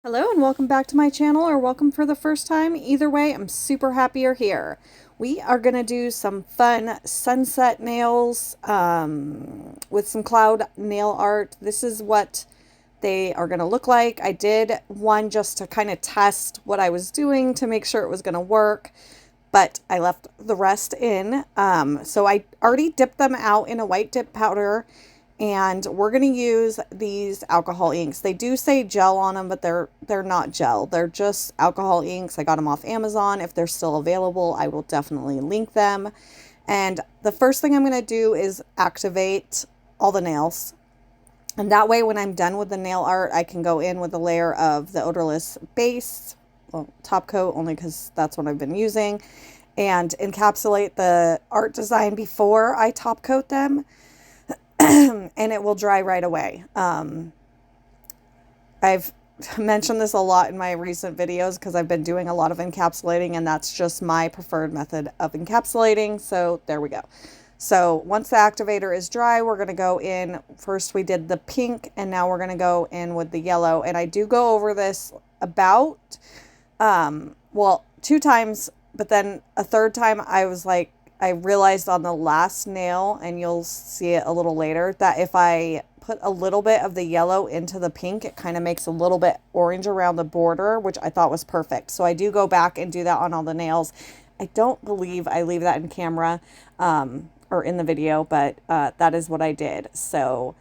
Hello and welcome back to my channel, or welcome for the first time. Either way, I'm super happy you're here. We are going to do some fun sunset nails with some cloud nail art. This is what they are going to look like. I did one just to kind of test what I was doing to make sure it was going to work, but I left the rest in. So I already dipped them out in a white dip powder. And we're going to use these alcohol inks. They do say gel on them, but they're not gel. They're just alcohol inks. I got them off Amazon. If they're still available, I will definitely link them. And the first thing I'm going to do is activate all the nails. And that way, when I'm done with the nail art, I can go in with a layer of the Odorless base, well, top coat, only because that's what I've been using, and encapsulate the art design before I top coat them. And it will dry right away. I've mentioned this a lot in my recent videos because I've been doing a lot of encapsulating, and that's just my preferred method of encapsulating. So there we go. So once the activator is dry, we're going to go in. First we did the pink, and now we're going to go in with the yellow. And I do go over this about, well, 2 times, but then a third time I was like, I realized on the last nail, and you'll see it a little later, that if I put a little bit of the yellow into the pink, it kind of makes a little bit orange around the border, which I thought was perfect. So I do go back and do that on all the nails. I don't believe I leave that in camera or in the video, but that is what I did. So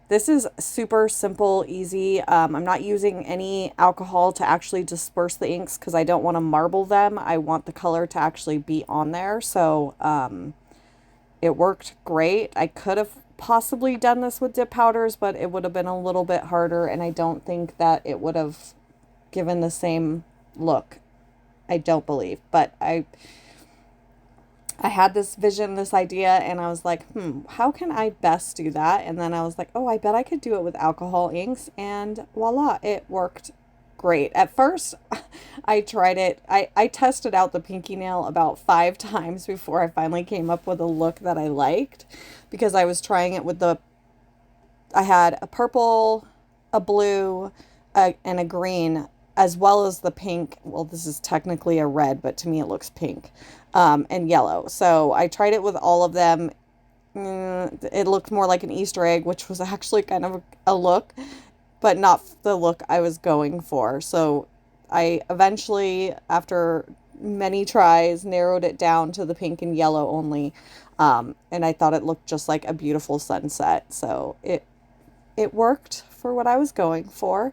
this is super simple, easy. I'm not using any alcohol to actually disperse the inks because I don't want to marble them. I want the color to actually be on there. So it worked great. I could have possibly done this with dip powders, but it would have been a little bit harder, and I don't think that it would have given the same look. I don't believe, but I had this vision, this idea, and I was like, how can I best do that? And then I was like, oh, I bet I could do it with alcohol inks, and voila, it worked great. At first, I tried it. I tested out the pinky nail about 5 times before I finally came up with a look that I liked, because I was trying it with I had a purple, a blue, and a green, as well as the pink. Well, this is technically a red, but to me it looks pink, and yellow. So I tried it with all of them. It looked more like an Easter egg, which was actually kind of a look, but not the look I was going for. So I eventually, after many tries, narrowed it down to the pink and yellow only. And I thought it looked just like a beautiful sunset. So it worked for what I was going for.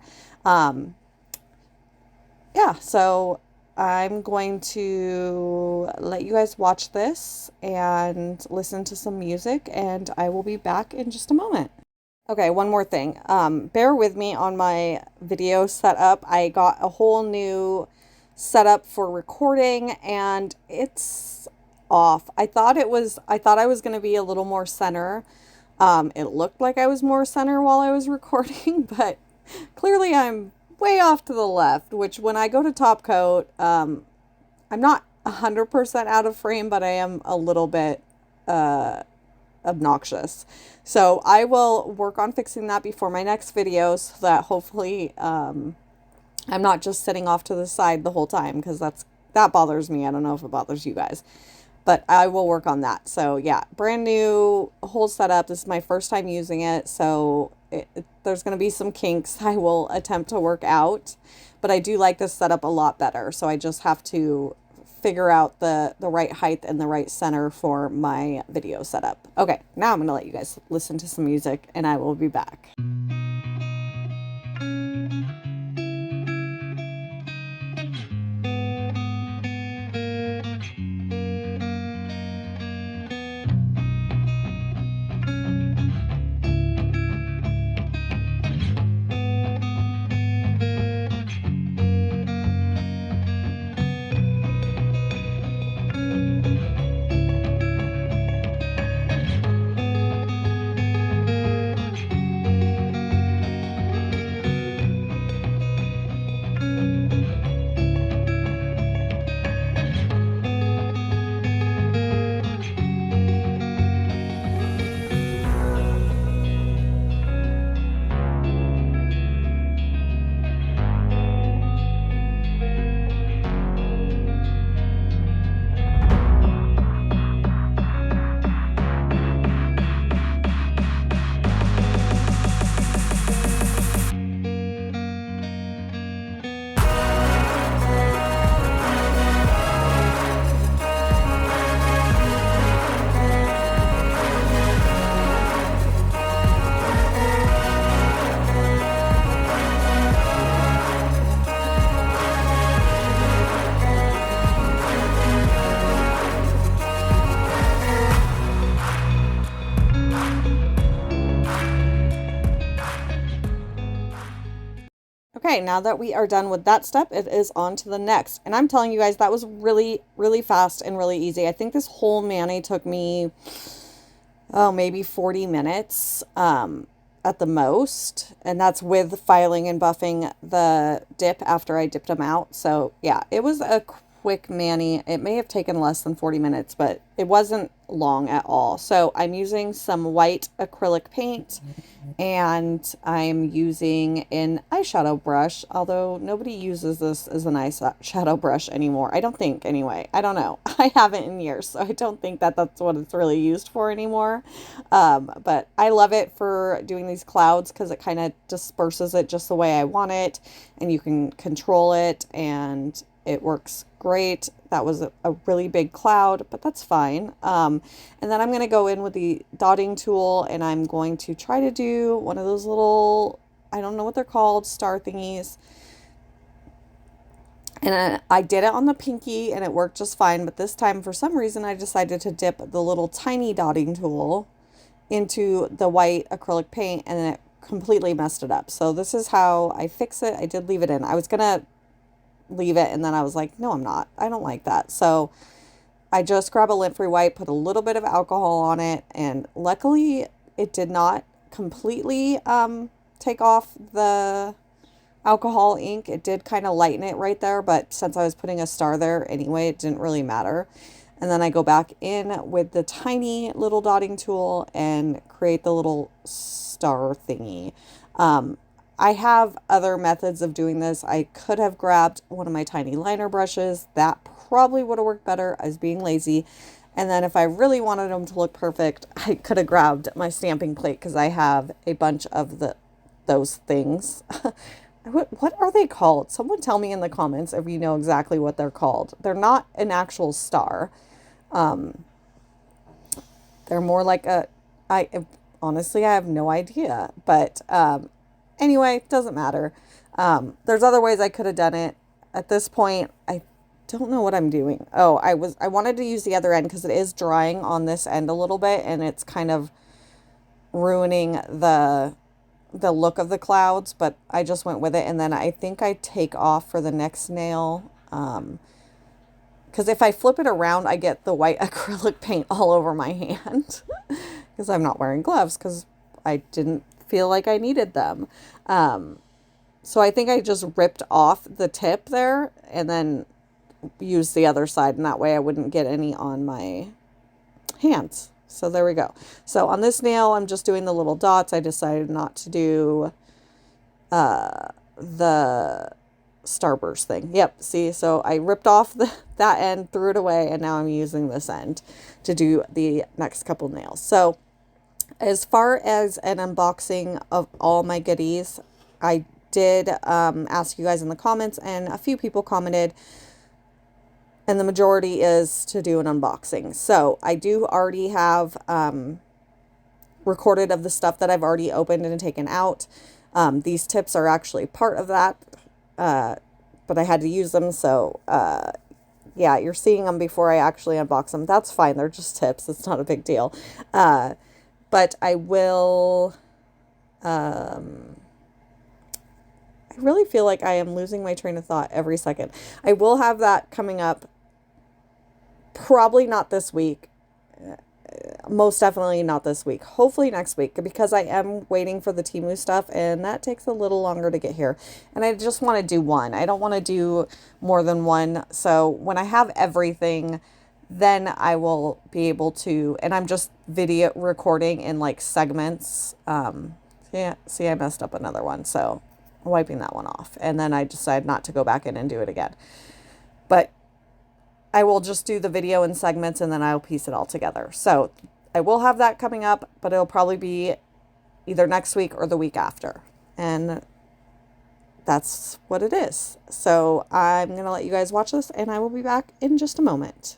Yeah, so I'm going to let you guys watch this and listen to some music, and I will be back in just a moment. Okay, one more thing. Bear with me on my video setup. I got a whole new setup for recording, and it's off. I thought I was going to be a little more center. It looked like I was more center while I was recording, but clearly I'm way off to the left, which when I go to top coat, I'm not 100% out of frame, but I am a little bit obnoxious. So I will work on fixing that before my next video, so that hopefully I'm not just sitting off to the side the whole time, because that bothers me. I don't know if it bothers you guys, but I will work on that. So yeah, brand new whole setup. This is my first time using it, so there's going to be some kinks I will attempt to work out, but I do like this setup a lot better. So I just have to figure out the right height and the right center for my video setup. Okay, now I'm going to let you guys listen to some music, and I will be back. Okay, now that we are done with that step, it is on to the next. And I'm telling you guys, that was really, really fast and really easy. I think this whole mani took me, oh, maybe 40 minutes at the most. And that's with filing and buffing the dip after I dipped them out. So yeah, it was a quick mani. It may have taken less than 40 minutes, but it wasn't long at all. So I'm using some white acrylic paint, and I'm using an eyeshadow brush, although nobody uses this as an eyeshadow brush anymore. I don't think, anyway. I don't know. I haven't in years, so I don't think that that's what it's really used for anymore. But I love it for doing these clouds because it kind of disperses it just the way I want it, and you can control it, and it works great. That was a really big cloud, but that's fine. And then I'm going to go in with the dotting tool, and I'm going to try to do one of those little, I don't know what they're called, star thingies. And I did it on the pinky, and it worked just fine. But this time, for some reason, I decided to dip the little tiny dotting tool into the white acrylic paint, and it completely messed it up. So this is how I fix it. I did leave it in. I was going to leave it, and then I was like, no, I'm not. I don't like that. So I just grab a lint-free wipe, put a little bit of alcohol on it, and luckily it did not completely take off the alcohol ink. It did kind of lighten it right there, but since I was putting a star there anyway, it didn't really matter. And then I go back in with the tiny little dotting tool and create the little star thingy. I have other methods of doing this. I could have grabbed one of my tiny liner brushes. That probably would have worked better. I was being lazy. And then if I really wanted them to look perfect, I could have grabbed my stamping plate because I have a bunch of those things. What are they called? Someone tell me in the comments if you know exactly what they're called. They're not an actual star. They're more like honestly, I have no idea. But anyway, doesn't matter. There's other ways I could have done it. At this point, I don't know what I'm doing. Oh, I wanted to use the other end because it is drying on this end a little bit, and it's kind of ruining the look of the clouds, but I just went with it. And then I think I take off for the next nail. Because if I flip it around, I get the white acrylic paint all over my hand because I'm not wearing gloves because I didn't feel like I needed them. So I think I just ripped off the tip there and then used the other side, and that way I wouldn't get any on my hands. So there we go. So on this nail, I'm just doing the little dots. I decided not to do the starburst thing. Yep, see, so I ripped off that end, threw it away, and now I'm using this end to do the next couple nails. So as far as an unboxing of all my goodies, I did ask you guys in the comments, and a few people commented, and the majority is to do an unboxing. So I do already have recorded of the stuff that I've already opened and taken out. These tips are actually part of that, but I had to use them. So yeah, you're seeing them before I actually unbox them. That's fine. They're just tips. It's not a big deal. But I will, I really feel like I am losing my train of thought every second. I will have that coming up, probably not this week, most definitely not this week, hopefully next week, because I am waiting for the Temu stuff, and that takes a little longer to get here. And I just want to do one. I don't want to do more than one. So when I have everything, then I will be able to, and I'm just video recording in like segments. Yeah, see, I messed up another one, so I'm wiping that one off. And then I decided not to go back in and do it again. But I will just do the video in segments, and then I'll piece it all together. So I will have that coming up, but it'll probably be either next week or the week after. And that's what it is. So I'm going to let you guys watch this, and I will be back in just a moment.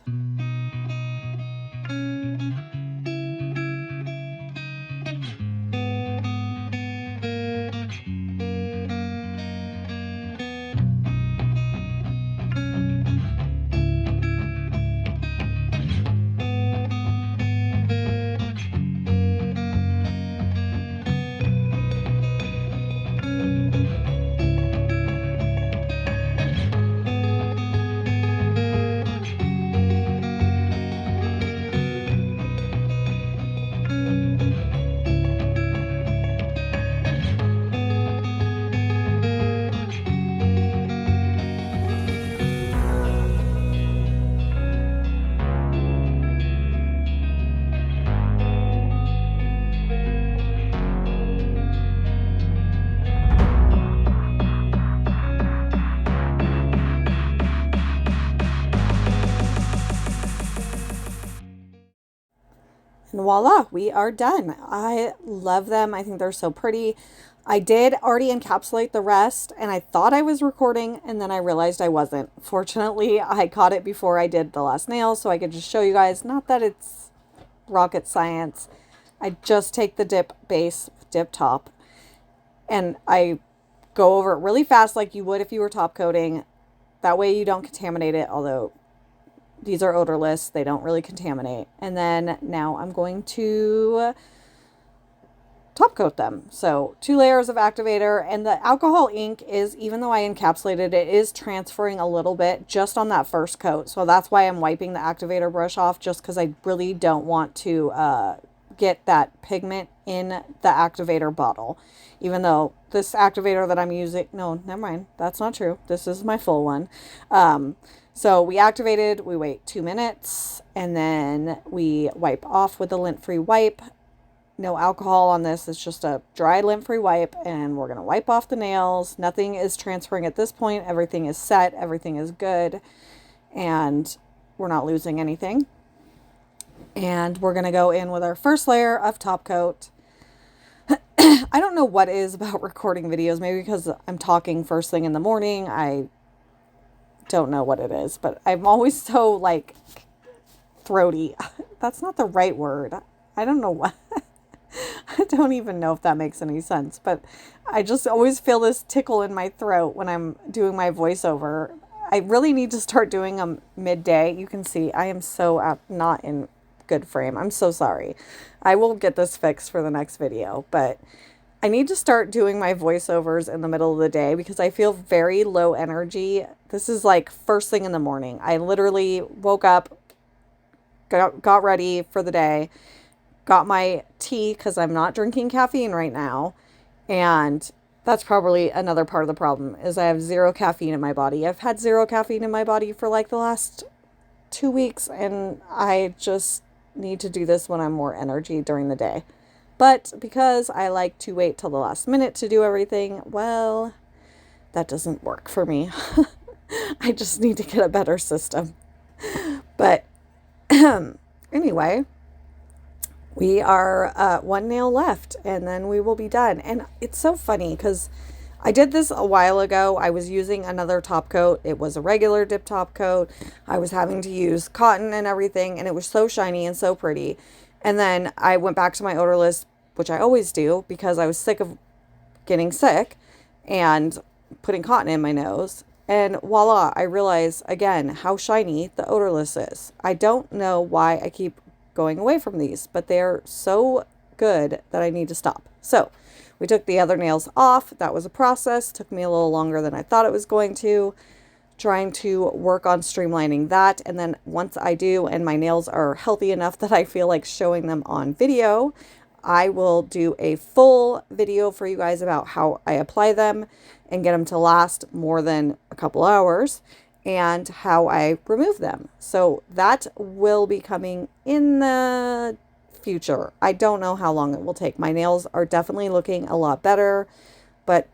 And voila, we are done. I love them. I think they're so pretty. I did already encapsulate the rest, and I thought I was recording, and then I realized I wasn't. Fortunately, I caught it before I did the last nail, so I could just show you guys. Not that it's rocket science. I just take the dip base, dip top, and I go over it really fast like you would if you were top coating. That way you don't contaminate it, although these are odorless. They don't really contaminate. And then now I'm going to top coat them. So 2 layers of activator, and the alcohol ink is, even though I encapsulated it, is transferring a little bit just on that first coat. So that's why I'm wiping the activator brush off, just because I really don't want to get that pigment in the activator bottle. Even though this activator that I'm using, no, never mind. That's not true. This is my full one. So we activated, we wait 2 minutes, and then we wipe off with a lint-free wipe. No alcohol on this. It's just a dry lint-free wipe, and we're going to wipe off the nails. Nothing is transferring at this point. Everything is set. Everything is good, and we're not losing anything. And we're going to go in with our first layer of top coat. I don't know what it is about recording videos. Maybe because I'm talking first thing in the morning. I don't know what it is, but I'm always so like throaty. That's not the right word. I don't know what. I don't even know if that makes any sense, but I just always feel this tickle in my throat when I'm doing my voiceover. I really need to start doing them midday. You can see I am so not in good frame. I'm so sorry. I will get this fixed for the next video, but I need to start doing my voiceovers in the middle of the day because I feel very low energy. This is like first thing in the morning. I literally woke up, got ready for the day, got my tea because I'm not drinking caffeine right now. And that's probably another part of the problem is I have 0 caffeine in my body. I've had 0 caffeine in my body for like the last 2 weeks, and I just need to do this when I'm more energy during the day. But because I like to wait till the last minute to do everything, well, that doesn't work for me. I just need to get a better system. But anyway, we are 1 nail left, and then we will be done. And it's so funny because I did this a while ago. I was using another top coat. It was a regular dip top coat. I was having to use cotton and everything, and it was so shiny and so pretty. And then I went back to my Odorless, which I always do because I was sick of getting sick and putting cotton in my nose. And voila, I realized again how shiny the Odorless is. I don't know why I keep going away from these, but they're so good that I need to stop. So we took the other nails off. That was a process. Took me a little longer than I thought it was going to. Trying to work on streamlining that. And then once I do, and my nails are healthy enough that I feel like showing them on video, I will do a full video for you guys about how I apply them and get them to last more than a couple hours and how I remove them. So that will be coming in the future. I don't know how long it will take. My nails are definitely looking a lot better, but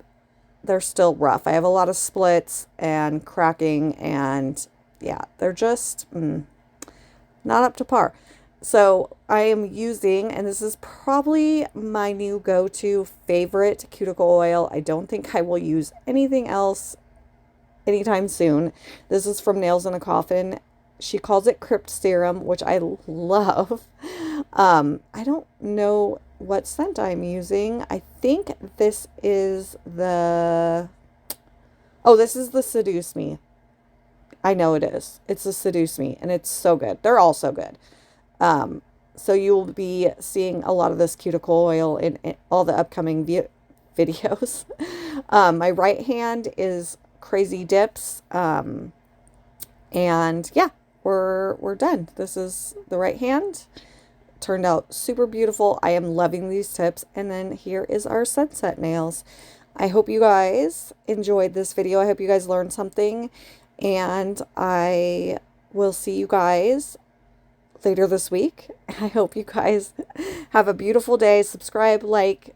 they're still rough. I have a lot of splits and cracking, and yeah, they're just not up to par. So I am using, and this is probably my new go-to favorite cuticle oil. I don't think I will use anything else anytime soon. This is from Nailzinacoffin. She calls it Crypt Serum, which I love. I don't know what scent I'm using. I think this is the... Oh, this is the Seduce Me. I know it is. It's the Seduce Me, and it's so good. They're all so good. So you will be seeing a lot of this cuticle oil in all the upcoming videos. My right hand is Kray-z Dips. And yeah, we're done. This is the right hand. Turned out super beautiful. I am loving these tips. And then here is our sunset nails. I hope you guys enjoyed this video. I hope you guys learned something. And I will see you guys later this week. I hope you guys have a beautiful day. Subscribe, like,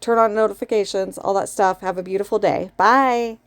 turn on notifications, all that stuff. Have a beautiful day. Bye.